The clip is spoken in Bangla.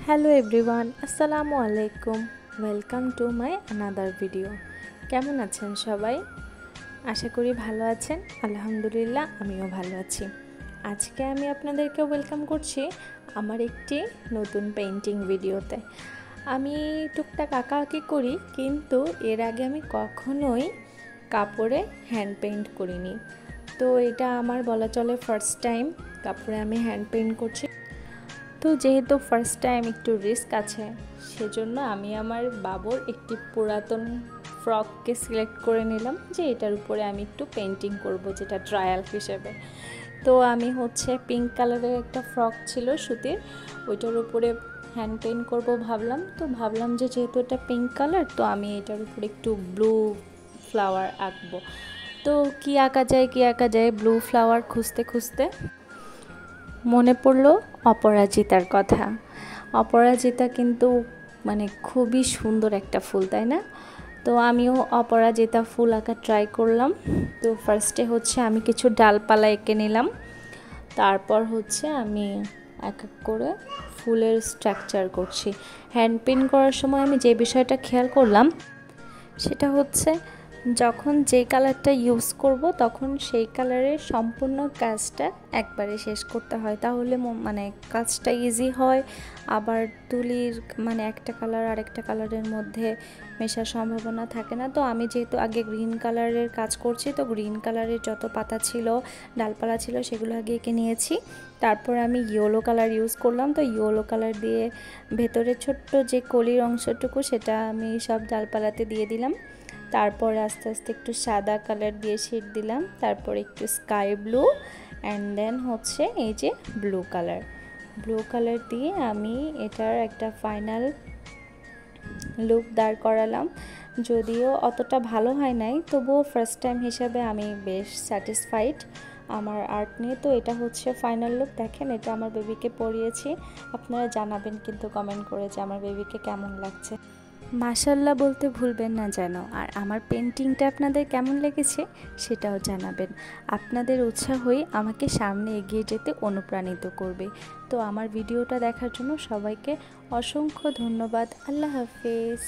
হ্যালো এভরিওয়ান, আসসালামু আলাইকুম। Welcome to my another video. কেমন আছেন সবাই? আশা করি ভালো আছেন। আলহামদুলিল্লাহ, আমিও ভালো আছি। আজকে আমি আপনাদেরকে ওয়েলকাম করছি আমার একটি নতুন পেইন্টিং ভিডিওতে। আমি টুকটাক আঁকাআঁকি করি, কিন্তু এর আগে আমি কখনোই কাপড়ে হ্যান্ড পেইন্ট করিনি। তো এটা আমার বলা চলে ফার্স্ট টাইম কাপড়ে আমি হ্যান্ড পেইন্ট করছি। তো যেহেতু ফার্স্ট টাইম একটু রিস্ক আছে, সেজন্য আমি আমার বাবুর একটি পুরাতন ফ্রককে সিলেক্ট করে নিলাম যে এটার উপরে আমি একটু পেন্টিং করব, যেটা ট্রায়াল হিসেবে। তো আমি পিঙ্ক কালারের একটা ফ্রক ছিল সুতির, ওইটার উপরে হ্যান্ড পেইন্ট করব ভাবলাম যে যেহেতু এটা পিঙ্ক কালার, তো আমি এটার উপরে একটু ব্লু ফ্লাওয়ার আঁকবো। তো কি আঁকা যায় ব্লু ফ্লাওয়ার খুঁজতে খুঁজতে মনে পড়লো অপরাজিতার কথা। অপরাজিতা কিন্তু খুবই সুন্দর একটা ফুল, তাই না? তো আমিও অপরাজিতা ফুল আঁকা ট্রাই করলাম। তো ফার্স্টে আমি কিছু ডালপালা এঁকে নিলাম, তারপর আমি এক এক করে ফুলের স্ট্রাকচার করছি। হ্যান্ড পেইন্ট করার সময় আমি যে বিষয়টা খেয়াল করলাম সেটা যখন যে কালারটা ইউজ করব তখন সেই কালারের সম্পূর্ণ কাজটা একবারে শেষ করতে হয়, তাহলে কাজটা ইজি হয়। আবার তুলির একটা কালার আরেকটা কালারের মধ্যে মেশার সম্ভাবনা থাকে না। তো আমি যেহেতু আগে গ্রিন কালারের কাজ করছি, তো গ্রিন কালারের যত পাতা ছিল, ডালপালা ছিল, সেগুলো আগে এঁকে নিয়েছি। তারপর আমি ইয়েলো কালার ইউজ করলাম। তো ইয়েলো কালার দিয়ে ভেতরে ছোট্ট যে কলির অংশটুকু, সেটা আমি সব ডালপালাতে দিয়ে দিলাম। তারপর আস্তে আস্তে একটু সাদা কালার দিয়ে শেড দিলাম, তারপর একটু স্কাই ব্লু, অ্যান্ড দেন এই যে ব্লু কালার দিয়ে আমি এটার একটা ফাইনাল লুক দাঁড় করালাম। যদিও অতটা ভালো হয় নাই, তবুও ফার্স্ট টাইম হিসাবে আমি বেশ স্যাটিসফাইড আমার আর্ট নিয়ে। তো এটা ফাইনাল লুক। দেখেন, এটা আমার বেবিকে পরিয়েছি। আপনারা জানাবেন কিন্তু কমেন্ট করে যে আমার বেবিকে কেমন লাগছে। মাশাআল্লাহ বলতে ভুলবেন না যেন। আর আমার পেন্টিংটা আপনাদের কেমন লেগেছে সেটাও জানাবেন। আপনাদের উৎসাহই আমাকে সামনে এগিয়ে যেতে অনুপ্রাণিত করবে। তো আমার ভিডিওটা দেখার জন্য সবাইকে অসংখ্য ধন্যবাদ। আল্লাহ হাফেজ।